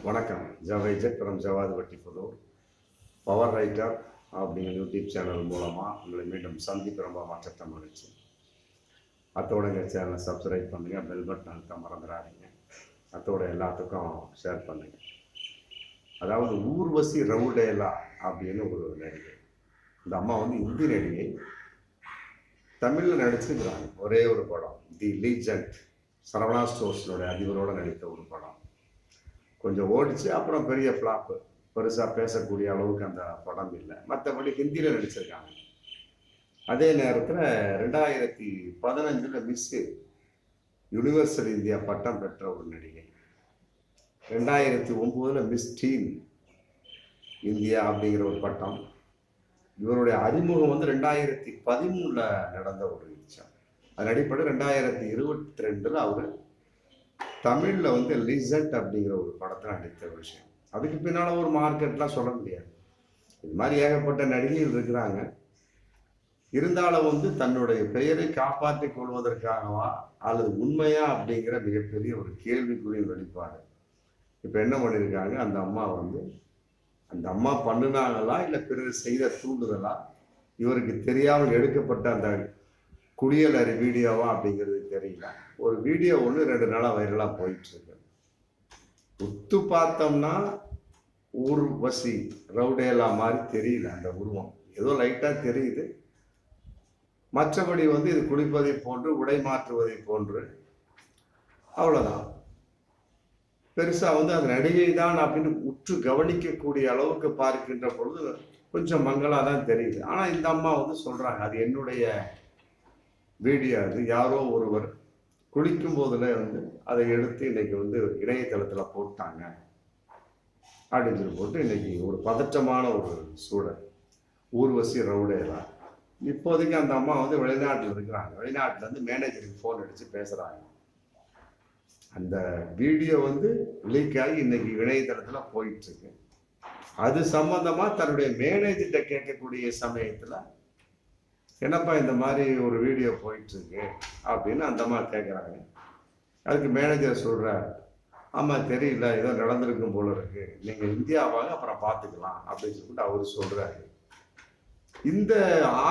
வணக்கம். ஜவைஜெட் from Javadhu Vattipudur. Power Writer அப்படிங்கிற யூடியூப் சேனல் மூலமாக உங்களை மீண்டும் சந்திப்பு ரொம்ப மாற்றத்தை மகிழ்ச்சி. அத்தோட எங்கள் சேனலை சப்ஸ்கிரைப் பண்ணுங்கள், பெல் பட்டன் அழுத்த மறந்துடாதீங்க. அத்தோட எல்லாத்துக்கும் ஷேர் பண்ணுங்கள். அதாவது ஊர்வசி ரவுடேலா அப்படின்னு ஒரு நடிகை. இந்த அம்மா வந்து இந்தி நடிகை. தமிழில் நடிச்சிருக்கிறாங்க ஒரே ஒரு படம், தி லீஜண்ட். சரவணா ஸ்டோர்ஸினுடைய அதிபரோடு நடித்த ஒரு படம். கொஞ்சம் ஓடிச்சு, அப்புறம் பெரிய ஃப்ளாப்பு, பெருசாக பேசக்கூடிய அளவுக்கு அந்த படம் இல்லை. மற்றபடி ஹிந்தியில் நடிச்சிருக்காங்க. அதே நேரத்தில் 2015 மிஸ் யுனிவர்சல் இந்தியா பட்டம் பெற்ற ஒரு நடிகை. 2009 மிஸ் டீன் இந்தியா அப்படிங்கிற ஒரு பட்டம். இவருடைய அறிமுகம் வந்து 2013 நடந்த ஒரு விஷயம். அதன் அடிப்படை 2022 அவர் தமிழில் வந்து லீசன்ட் அப்படிங்கிற ஒரு படத்தில் நடித்த ஒரு விஷயம். அதுக்கு பின்னால் ஒரு மார்க்கெட்லாம் சொல்ல முடியாது. இது மாதிரி ஏகப்பட்ட நடிகைகள் இருக்கிறாங்க. இருந்தாலும் வந்து தன்னுடைய பெயரை காப்பாற்றிக் கொள்வதற்காகவா அல்லது உண்மையா அப்படிங்கிற மிகப்பெரிய ஒரு கேள்விக்குரிய வெளிப்பாடு. இப்போ என்ன பண்ணியிருக்காங்க, அந்த அம்மா வந்து அந்த அம்மா பண்ணினாங்களா இல்லை பிறர் செய்த தூண்டுதலா, இவருக்கு தெரியாமல் எடுக்கப்பட்ட அந்த குளியலறை வீடியோவா அப்படிங்கிறது தெரியல. ஒரு வீடியோ ஒன்று 2 நாளாக வைரலாக போயிட்டு இருக்கு. உத்து பார்த்தோம்னா ஊர்வசி ரவுடேலா மாதிரி தெரியல. அந்த உருவம் ஏதோ லைட்டாக தெரியுது. மற்றபடி வந்து இது குளிப்பதை போன்று, உடை மாற்றுவதை போன்று, அவ்வளோதான். பெருசாக வந்து அது நடிகை தான் அப்படின்னு உற்று கவனிக்கக்கூடிய அளவுக்கு பார்க்கின்ற பொழுது கொஞ்சம் மங்களாக தான் தெரியுது. ஆனால் இந்த அம்மா வந்து சொல்கிறாங்க, அது என்னுடைய வீடியோ, அது யாரோ ஒருவர் குளிக்கும் போதுல வந்து அதை எடுத்து இன்னைக்கு வந்து இணையதளத்தில் போட்டாங்க அப்படின்னு சொல்லி போட்டு இன்னைக்கு ஒரு பதற்றமான ஒரு சூழல். ஊர்வசி ரவுடேலா. இப்போதைக்கு அந்த அம்மா வந்து வெளிநாட்டில் இருக்கிறாங்க. வெளிநாட்டிலேருந்து மேனேஜருக்கு ஃபோன் அடித்து பேசுகிறாங்க. அந்த வீடியோ வந்து லீக் ஆகி இன்னைக்கு இணையதளத்தில் போயிட்டு இருக்கு. அது சம்பந்தமாக தன்னுடைய மேனேஜர்கிட்ட கேட்கக்கூடிய சமயத்தில், என்னப்பா இந்த மாதிரி ஒரு வீடியோ போயிட்டுருக்கு அப்படின்னு அந்த அம்மா கேட்குறாங்க. அதுக்கு மேனேஜர் சொல்கிறார், ஆமாம் தெரியல, ஏதோ நடந்திருக்கும் போல இருக்கு, நீங்கள் இந்தியாவாக அப்புறம் பார்த்துக்கலாம் அப்படின்னு சொல்லிட்டு அவர் சொல்கிறாரு. இந்த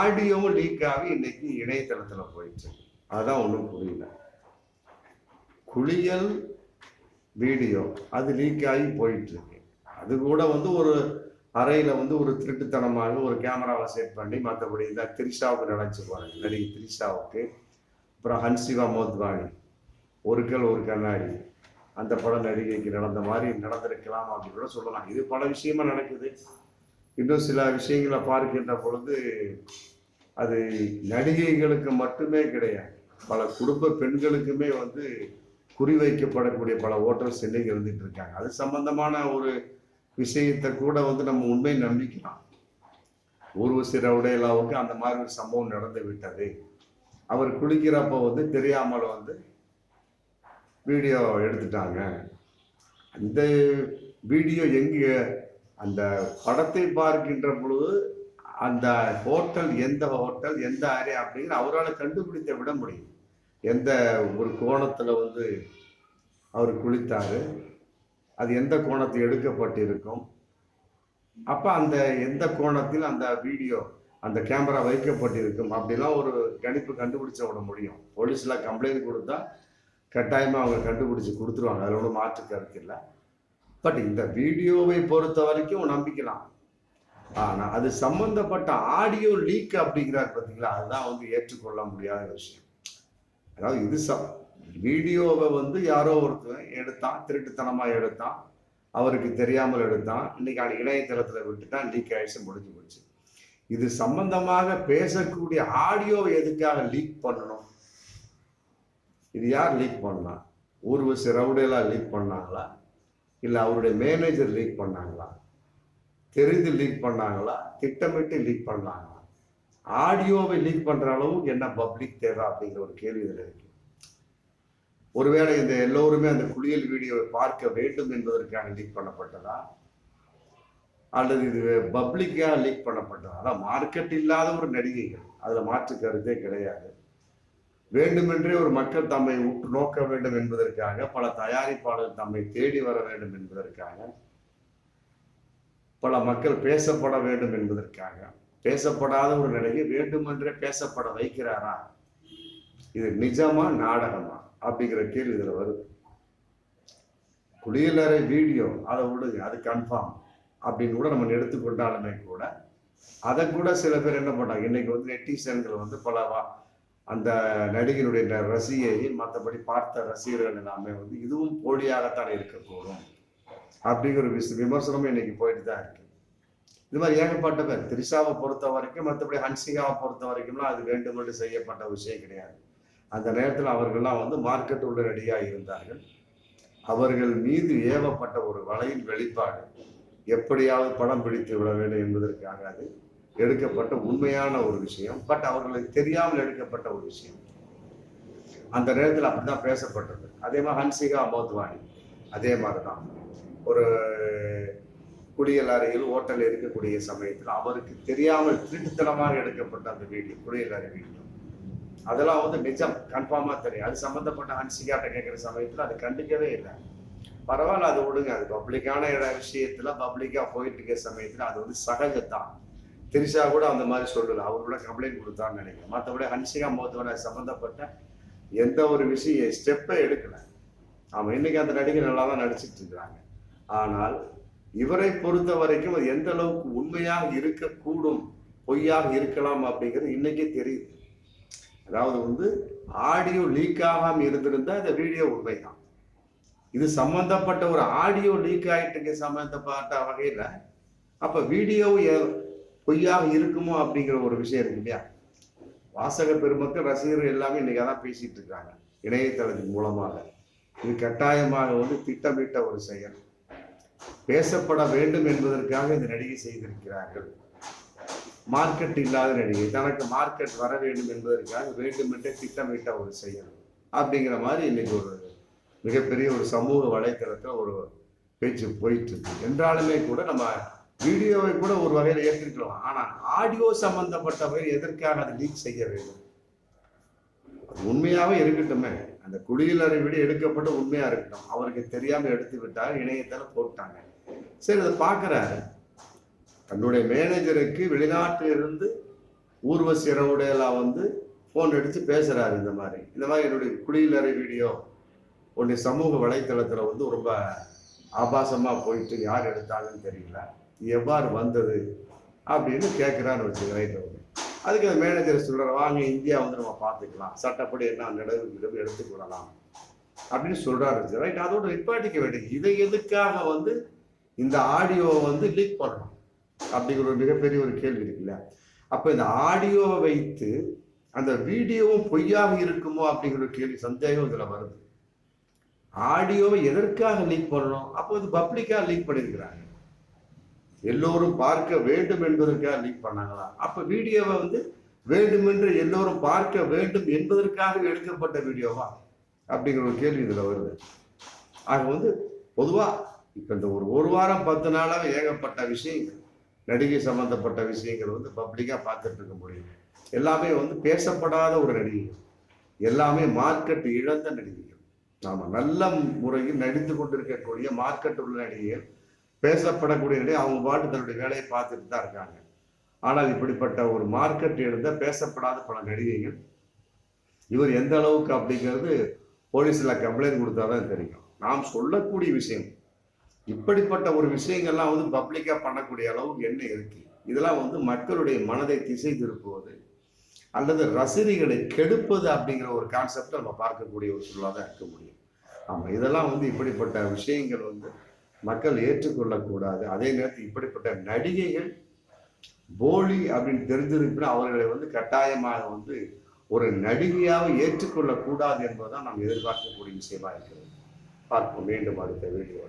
ஆடியோவும் லீக் ஆகி இன்னைக்கு இணையதளத்தில் போயிட்டுருக்கு. அதுதான் ஒன்றும் புரியல. குளியல் வீடியோ அது லீக் ஆகி போயிட்டுருக்கு. அது கூட வந்து ஒரு அறையில் வந்து ஒரு திருட்டுத்தனமாக ஒரு கேமராவை செட் பண்ணி, மற்றபடி இந்த திரிஷாவுக்கு நினைச்சு பாருங்க, நடிகை திரிஷாவுக்கு, அப்புறம் ஹன்சிகா மோத்வானி, ஒரு கல் ஒரு கண்ணாடி, அந்த படம் நடிகைக்கு நடந்த மாதிரி நடந்திருக்கலாம் அப்படின்னு கூட சொல்லலாம். இது பல விஷயமா நடக்குது. இன்னும் சில விஷயங்களை பார்க்கின்ற பொழுது அது நடிகைகளுக்கு மட்டுமே கிடையாது, பல குடும்ப பெண்களுக்குமே வந்து குறிவைக்கப்படக்கூடிய பல ஓட்டர்ஸ் இன்னைக்கு இருந்துட்டு இருக்காங்க. அது சம்பந்தமான ஒரு விஷயத்தை கூட வந்து நம்ம உண்மை நம்பிக்கலாம். ஊர்வசி ரவுடேலாவுக்கு அந்த மாதிரி ஒரு சம்பவம் நடந்து விட்டது. அவர் குளிக்கிறப்ப வந்து தெரியாமல் வந்து வீடியோ எடுத்துட்டாங்க. அந்த வீடியோ எங்க, அந்த படத்தை பார்க்கின்ற பொழுது அந்த ஹோட்டல் எந்த ஹோட்டல் எந்த ஏரியா அப்படிங்கிற அவரால் கண்டுபிடித்த விட முடியும். எந்த ஒரு கோணத்துல வந்து அவர் குளித்தாரு, அது எந்த கோணத்தில் எடுக்கப்பட்டிருக்கும், அப்போ அந்த எந்த கோணத்தில் அந்த வீடியோ அந்த கேமரா வைக்கப்பட்டிருக்கும் அப்படிலாம் ஒரு கணிப்பு கண்டுபிடிச்ச விட முடியும். போலீஸில் கம்ப்ளைண்ட் கொடுத்தா கட்டாயமாக அவங்க கண்டுபிடிச்சி கொடுத்துருவாங்க, அதில் ஒன்றும் மாற்று கருத்து இல்லை. பட் இந்த வீடியோவை பொறுத்த வரைக்கும் நம்பிக்கலாம். ஆனால் அது சம்பந்தப்பட்ட ஆடியோ லீக் அப்படிங்கிறார் பார்த்தீங்களா, அதுதான் வந்து ஏற்றுக்கொள்ள முடியாத விஷயம். அதாவது இது வீடியோவை வந்து யாரோ ஒருத்தர் எடுத்தான், திருட்டுத்தனமாக எடுத்தான், அவருக்கு தெரியாமல் எடுத்தான், இன்னைக்கு இணையதளத்தில் விட்டுட்டான், லீக் ஆயிடுச்சு, முடிஞ்சு போச்சு. இது சம்பந்தமாக பேசக்கூடிய ஆடியோவை எதுக்காக லீக் பண்ணணும்? இது யார் லீக் பண்ணா? ஊர்வசி ரவுடேலா லீக் பண்ணாங்களா, இல்லை அவருடைய மேனேஜர் லீக் பண்ணாங்களா, தெரிந்து லீக் பண்ணாங்களா, திட்டமிட்டு லீக் பண்ணாங்களா? ஆடியோவை லீக் பண்ற அளவுக்கு என்ன பப்ளிக் தேவை அப்படிங்கிற ஒரு கேள்வி இதில் இருக்கு. ஒருவேளை இந்த எல்லோருமே அந்த குளியல் வீடியோவை பார்க்க வேண்டும் என்பதற்காக லீக் பண்ணப்பட்டதா, அல்லது இது பப்ளிக்காக லீக் பண்ணப்பட்டதா? அதான் மார்க்கெட் இல்லாத ஒரு நடிகைகள், அதுல மாற்று கருத்தே கிடையாது. வேண்டுமென்றே ஒரு மக்கள் தம்மை உற்று நோக்க வேண்டும் என்பதற்காக, பல தயாரிப்பாளர்கள் தம்மை தேடி வர வேண்டும் என்பதற்காக, பல மக்கள் பேசப்பட வேண்டும் என்பதற்காக, பேசப்படாத ஒரு நிலையை வேண்டுமென்றே பேசப்பட வைக்கிறாரா? இது நிஜமா நாடகமா அப்படிங்கிற கேள்வி இதுல வருது. குளியலறை வீடியோ அதை விடுங்க, அது கன்ஃபார்ம் அப்படின்னு கூட நம்ம எடுத்துக்கொண்டாலுமே கூட அதை கூட சில பேர் என்ன பண்ணாங்க, இன்னைக்கு வந்து நெட்டிசன்கள் வந்து பல அந்த நடிகருடைய ரசிகை மற்றபடி பார்த்த ரசிகர்கள் எல்லாமே வந்து இதுவும் போலியாகத்தான் இருக்கக்கூடும் அப்படிங்கிற விமர்சனமும் இன்னைக்கு போயிட்டு தான் இருக்கு. இது மாதிரி ஏகப்பட்ட பேர் திரிஷாவை பொறுத்த வரைக்கும், மற்றபடி ஹன்சிகாவை பொறுத்த வரைக்கும்லாம் அது வேண்டுமென்று செய்யப்பட்ட விஷயம் கிடையாது. அந்த நேரத்தில் அவர்கள்லாம் வந்து மார்க்கெட் உள்ள ரெடியாக இருந்தார்கள். அவர்கள் மீது ஏவப்பட்ட ஒரு வலையின் வெளிப்பாடு, எப்படியாவது படம் பிடித்து விட வேண்டும் என்பதற்காக அது எடுக்கப்பட்ட உண்மையான ஒரு விஷயம். பட் அவர்களுக்கு தெரியாமல் எடுக்கப்பட்ட ஒரு விஷயம். அந்த நேரத்தில் அப்படிதான் பேசப்பட்டது. அதே மாதிரி ஹன்சிகா மோத்வானி அதே மாதிரிதான் ஒரு குளியல் அறையில் ஹோட்டல் இருக்கக்கூடிய சமயத்தில் அவருக்கு தெரியாமல் திருட்டுத்தனமாக எடுக்கப்பட்ட அந்த வீடியோ, குளியல் அறை வீடியோ, அதெல்லாம் வந்து நிஜம், கன்ஃபார்மா தெரியும். அது சம்பந்தப்பட்ட ஹன்சிகாட்ட கேட்கிற சமயத்தில் அது கண்டிக்கவே இல்லை. பரவாயில்ல, அது விடுங்க, அது பப்ளிக்கான விஷயத்துல பப்ளிக்கா போயிட்டு இருக்க சமயத்துல அது வந்து சகஜத்தான். திரிஷா கூட அந்த மாதிரி சொல்லல, அவர் கூட கம்ப்ளைண்ட் கொடுத்தான்னு நினைக்கிறேன். மற்றபடி ஹன்சிகா மோத்வானி சம்பந்தப்பட்ட எந்த ஒரு விஷயம் ஸ்டெப்பை எடுக்கல. ஆமா, இன்னைக்கு அந்த நடிகர் நல்லா தான் நடிச்சிட்டு இருக்கிறாங்க. ஆனால் இவரை பொறுத்த வரைக்கும் அது எந்த அளவுக்கு உண்மையாக இருக்கக்கூடும், பொய்யாக இருக்கலாம் அப்படிங்கிறது இன்னைக்கே தெரியுது. அதாவது வந்து ஆடியோ லீக் ஆகாம இருந்திருந்தா இந்த வீடியோ உண்மைதான். இது சம்பந்தப்பட்ட ஒரு ஆடியோ லீக் ஆயிட்டு சம்பந்தப்பட்ட வகையில அப்ப வீடியோ பொய்யாக இருக்குமோ அப்படிங்கிற ஒரு விஷயம் இருக்கு இல்லையா? வாசக பெருமக்கள், ரசிகர்கள் எல்லாமே இன்னைக்கு அதான் பேசிட்டு இருக்காங்க இணையதளத்தின் மூலமாக. இது கட்டாயமாக வந்து திட்டமிட்ட ஒரு செயல், பேசப்பட வேண்டும் என்பதற்காக இந்த நடிகை செய்திருக்கிறார்கள். மார்க்கெட் இல்லாத நடிகை, தனக்கு மார்க்கெட் வர வேண்டும் என்பதற்காக வேண்டுமென்றே திட்டமிட்ட ஒரு செயல் அப்படிங்கிற மாதிரி இன்னைக்கு ஒரு மிகப்பெரிய ஒரு சமூக வலைத்தளத்தில் ஒரு பேச்சு போயிட்டு இருக்கு. என்றாலுமே கூட நம்ம வீடியோவை கூட ஒரு வகையில் ஏற்றிருக்கலாம். ஆனால் ஆடியோ சம்பந்தப்பட்டவை எதற்காக அதை லீக் செய்ய வேண்டும்? உண்மையாவே இருக்கட்டுமே, அந்த குளியலறை வீடியோ எடுக்கப்பட்டு உண்மையா இருக்கட்டும். அவருக்கு தெரியாம எடுத்து விட்டார், இணையத்தில் போட்டாங்க. சரி, அதை பார்க்கிறாரு. தன்னுடைய மேனேஜருக்கு வெளிநாட்டிலிருந்து ஊர்வசி இரவுடையெல்லாம் வந்து போன் எடுத்து பேசுறாரு. இந்த மாதிரி என்னுடைய குளியலறை வீடியோ உன்னுடைய சமூக வலைத்தளத்துல வந்து ரொம்ப ஆபாசமா போயிட்டு யார் எடுத்தாங்கன்னு தெரியல, எவ்வாறு வந்தது அப்படின்னு கேட்கிறான்னு வச்சுக்கிறேன். அதுக்கு அந்த மேனேஜர் சொல்ற, வாங்க இந்தியா வந்து நம்ம பார்த்துக்கலாம், சட்டப்படி என்ன நடவடிக்கை எடுத்துக்கொள்ளலாம் அப்படின்னு சொல்றாரு. ரைட், அதோட நிப்பாட்டிக்க வேண்டியது. இதை எதுக்காக வந்து இந்த ஆடியோவை வந்து லீக் பண்ணணும் அப்படிங்கிற ஒரு மிகப்பெரிய ஒரு கேள்வி இருக்குல்ல. அப்ப இந்த ஆடியோவை வைத்து அந்த வீடியோவும் பொய்யாக இருக்குமோ அப்படிங்கிற ஒரு கேள்வி, சந்தேகம் இதுல வருது. ஆடியோவை எதற்காக லீக் பண்ணணும்? அப்போ இது பப்ளிக்கா லீக் பண்ணிருக்கிறாங்க, எல்லோரும் பார்க்க வேண்டும் என்பதற்காக லீக் பண்ணாங்களா? அப்ப வீடியோவை வந்து வேண்டுமென்று எல்லோரும் பார்க்க வேண்டும் என்பதற்காக எடுக்கப்பட்ட வீடியோவா அப்படிங்கிற ஒரு கேள்வி இதுல வருது. ஆக வந்து பொதுவா இப்ப இந்த ஒரு வாரம் 10 நாளாக ஏகப்பட்ட விஷயங்கள், நடிகை சம்பந்தப்பட்ட விஷயங்கள் வந்து பப்ளிக்கா பார்த்துட்டு இருக்க முடியும். எல்லாமே வந்து பேசப்படாத ஒரு நடிகைகள், எல்லாமே மார்க்கெட் இழந்த நடிகைகள். நாம நல்ல முறையில் நடித்து கொண்டிருக்கக்கூடிய மார்க்கெட் உள்ள நடிகைகள், பேசப்படக்கூடிய நடிகை, அவங்க பாட்டு தன்னுடைய வேலையை பார்த்துட்டு தான் இருக்காங்க. ஆனால் இப்படிப்பட்ட ஒரு மார்க்கெட் இழந்த பேசப்படாத பல நடிகைகள், இவர் எந்த அளவுக்கு அப்படிங்கிறது போலீஸ்ல கம்ப்ளைண்ட் கொடுத்தாதான் தெரியும். நாம் சொல்லக்கூடிய விஷயம், இப்படிப்பட்ட ஒரு விஷயங்கள்லாம் வந்து பப்ளிக்கா பண்ணக்கூடிய அளவுக்கு என்ன இருக்கு? இதெல்லாம் வந்து மக்களுடைய மனதை திசை திருப்புவது அல்லது ரசிகர்களை கெடுப்பது அப்படிங்கிற ஒரு கான்செப்ட் நம்ம பார்க்கக்கூடிய ஒரு சூழலாக தான் இருக்க முடியும். ஆமா, இதெல்லாம் வந்து இப்படிப்பட்ட விஷயங்கள் வந்து மக்கள் ஏற்றுக்கொள்ளக்கூடாது. அதே நேரத்தில் இப்படிப்பட்ட நடிகைகள் போலி அப்படின்னு தெரிஞ்சிருக்குன்னா அவர்களை வந்து கட்டாயமாக வந்து ஒரு நடிகையாக ஏற்றுக்கொள்ளக்கூடாது என்பதுதான் நாம் எதிர்பார்க்கக்கூடிய விஷயமா இருக்கிறது. பார்ப்போம் மீண்டும் அடுத்த வீடியோ.